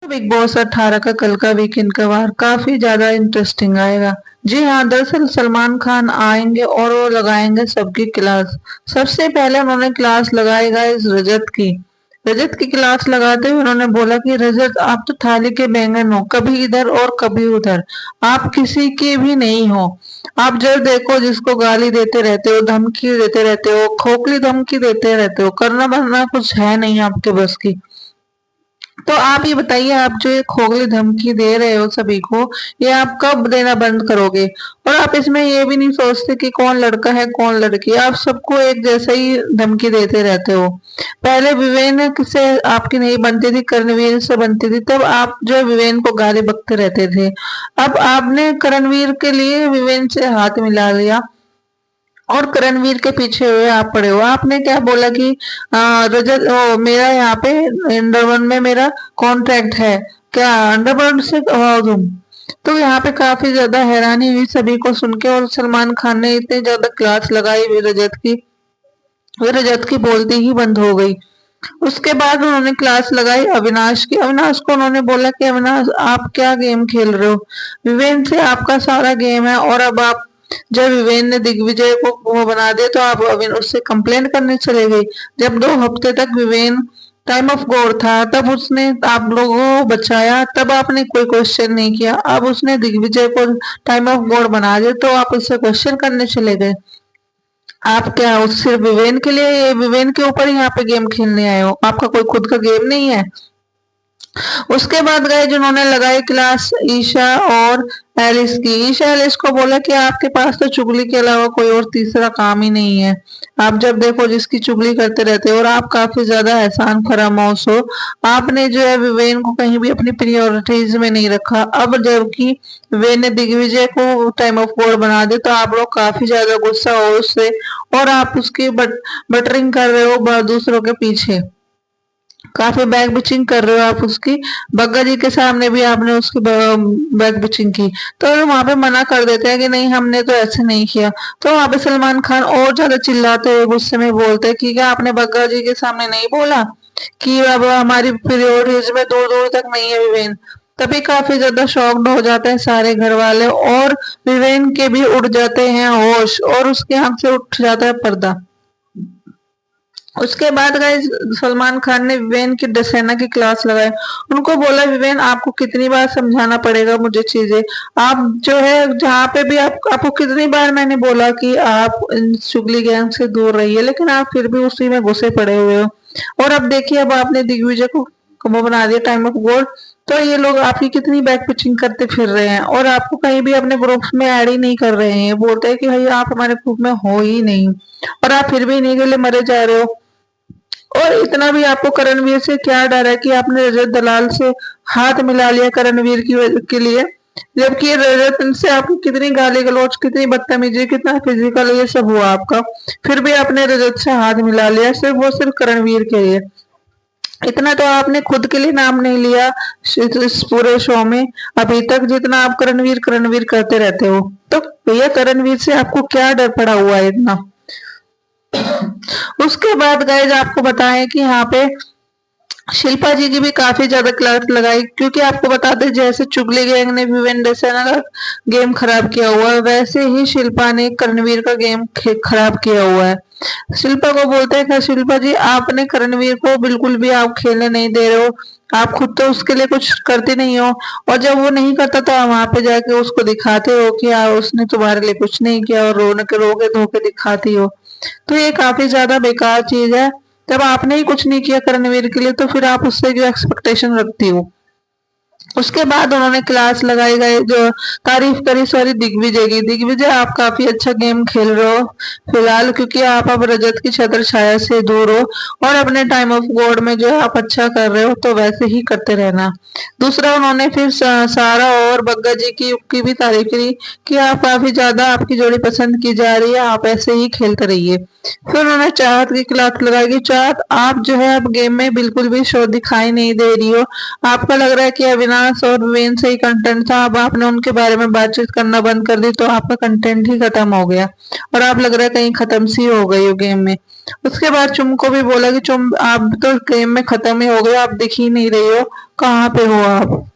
Big boss 18 का कल का वीकेंड का वार काफी ज्यादा इंटरेस्टिंग आएगा। जी हाँ, दरअसल सलमान खान आएंगे और वो लगाएंगे सबकी क्लास। सबसे पहले उन्होंने क्लास लगाएगा इस रजत की क्लास लगाते हुए उन्होंने बोला कि रजत, आप तो थाली के बैंगन हो, कभी इधर और कभी उधर, आप किसी के भी नहीं हो। आप जब देखो जिसको गाली देते रहते हो, धमकी देते रहते हो, खोखली धमकी देते रहते हो, करना बनना कुछ है नहीं आपके बस की। तो आप ये बताइए, आप जो ये खोखली धमकी दे रहे हो सभी को, ये आप कब देना बंद करोगे? और आप इसमें ये भी नहीं सोचते कि कौन लड़का है कौन लड़की है, आप सबको एक जैसा ही धमकी देते रहते हो। पहले विवेन से आपकी नहीं बनती थी, करणवीर से बनती थी, तब आप जो है विवेन को गाली बकते रहते थे। अब आपने करणवीर के लिए विवेन से हाथ मिला लिया और करणवीर के पीछे हुए आप पड़े हो। आपने क्या बोला कि रजत, मेरा यहाँ पे अंडरवर्ल्ड में मेरा कॉन्ट्रैक्ट है, क्या अंडरवर्ल्ड से हो तुम? तो यहाँ पे काफी ज्यादा हैरानी हुई सभी को सुन के, और सलमान खान ने इतनी ज्यादा क्लास लगाई वे रजत की बोलती ही बंद हो गई। उसके बाद उन्होंने क्लास लगाई अविनाश की। अविनाश को उन्होंने बोला कि अविनाश, आप क्या गेम खेल रहे हो? विवेन से आपका सारा गेम है, और अब आप, जब विवेन ने दिग्विजय को वो बना दिया तो आप उससे कंप्लेंट करने चले गए। जब 2 हफ्ते तक विवेन टाइम ऑफ गॉड था, तब उसने आप लोगों को बचाया, तब आपने कोई क्वेश्चन नहीं किया। अब उसने दिग्विजय को टाइम ऑफ गॉड बना दिया तो आप उससे क्वेश्चन करने चले गए। आप क्या उस सिर्फ विवेन के लिए, विवेन के ऊपर ही यहाँ पे गेम खेलने आए हो? आपका कोई खुद का गेम नहीं है? उसके बाद गए जिन्होंने लगाई क्लास ईशा और एलिस की। ईशा एलिस को बोला कि आपके पास तो चुगली के अलावा कोई और तीसरा काम ही नहीं है। आप जब देखो जिसकी चुगली करते रहते हो, और आप काफी ज्यादा एहसान फरामोश हो। आपने जो है विवेन को कहीं भी अपनी प्रियोरिटीज में नहीं रखा। अब जबकि विवेन ने दिग्विजय को टाइम ऑफ गॉड बना दिया तो आप लोग काफी ज्यादा गुस्सा हो उससे, और आप उसकी बटरिंग कर रहे हो दूसरों के पीछे। काफी बैक बिचिंग कर रहे हो आप उसकी। बग्गा जी के सामने भी आपने उसकी बैक बिचिंग की। तो वहां पे मना कर देते हैं कि नहीं, हमने तो ऐसे नहीं किया। तो वहां पे सलमान खान और ज्यादा चिल्लाते हुए गुस्से में बोलते हैं कि क्या आपने बग्गा जी के सामने नहीं बोला कि अब हमारी पीरियोडिज में दूर दूर तक नहीं है विवेन? तभी काफी ज्यादा शॉक्ड हो जाते हैं सारे घर वाले, और विवेन के भी उड़ जाते हैं होश, और उसके आंख से उठ जाता है पर्दा। उसके बाद गए सलमान खान ने विवेन की दसेना की क्लास लगाई। उनको बोला, विवेन, आपको कितनी बार समझाना पड़ेगा मुझे चीजें? आप जो है जहाँ पे भी आपको कितनी बार मैंने बोला कि आप इन चुगली गैंग से दूर रहिए, लेकिन आप फिर भी उसी में घुसे पड़े हुए हो। और अब देखिए, अब आपने दिग्विजय को वो बना दिया टाइम ऑफ गोल्ड। तो ये लोग आपकी कितनी बैक पिचिंग करते फिर रहे हैं, और आपको कहीं भी अपने ग्रुप्स में ऐड ही नहीं कर रहे हैं। बोलते हैं कि भाई आप हमारे ग्रुप में हो ही नहीं, और आप फिर भी इन्हीं के लिए मरे जा रहे हो। और इतना भी आपको करणवीर से क्या डर है कि आपने रजत दलाल से हाथ मिला लिया करणवीर के लिए? जबकि रजत से आपको कितनी गाली गलौज, कितनी बदतमीजी, कितना फिजिकल ये सब हुआ आपका, फिर भी आपने रजत से हाथ मिला लिया, सिर्फ करणवीर के लिए। इतना तो आपने खुद के लिए नाम नहीं लिया इस पूरे शो में अभी तक, जितना आप करणवीर करणवीर करते रहते हो। तो भैया, करणवीर से आपको क्या डर पड़ा हुआ है इतना? उसके बाद गाइज आपको बताएं कि यहाँ पे शिल्पा जी की भी काफी ज्यादा क्लास लगाई, क्योंकि आपको बताते जैसे चुगली गैंग ने विवेन डेसाना का गेम खराब किया हुआ है, वैसे ही शिल्पा ने करणवीर का गेम खराब किया हुआ है। शिल्पा को बोलते हैं कि शिल्पा जी, आपने करणवीर को बिल्कुल भी आप खेलने नहीं दे रहे हो। आप खुद तो उसके लिए कुछ करती नहीं हो, और जब वो नहीं करता तो आप वहां पे जाके उसको दिखाते हो कि उसने तुम्हारे लिए कुछ नहीं किया, और रोके धोके दिखाती हो। तो ये काफी ज्यादा बेकार चीज है। जब आपने ही कुछ नहीं किया करणवीर के लिए, तो फिर आप उससे जो एक्सपेक्टेशन रखती हो? उसके बाद उन्होंने क्लास लगाई गई, जो तारीफ करी सॉरी दिग्विजय की। दिग्विजय, आप काफी अच्छा गेम खेल रहे हो फिलहाल, क्योंकि आप अब रजत की छत्र छाया से दूर हो, और अपने टाइम ऑफ गॉड में जो है आप अच्छा कर रहे हो, तो वैसे ही करते रहना। दूसरा, उन्होंने फिर सारा और बग्गा जी की भी तारीफ करी कि आप काफी ज्यादा, आपकी जोड़ी पसंद की जा रही है, आप ऐसे ही खेलते रहिए। फिर उन्होंने चाहत की क्लास लगाई कि चाहत, आप जो है अब गेम में बिल्कुल भी शो दिखाई नहीं दे रही हो। आपको लग रहा है कि अविनाश विकास और विवेन से ही कंटेंट था, अब आपने उनके बारे में बातचीत करना बंद कर दी तो आपका कंटेंट ही खत्म हो गया और आप लग रहा है कहीं खत्म सी हो गई हो गेम में। उसके बाद चुम को भी बोला कि चुम आप तो गेम में खत्म ही हो गए, आप दिख ही नहीं रही हो, कहाँ पे हो आप।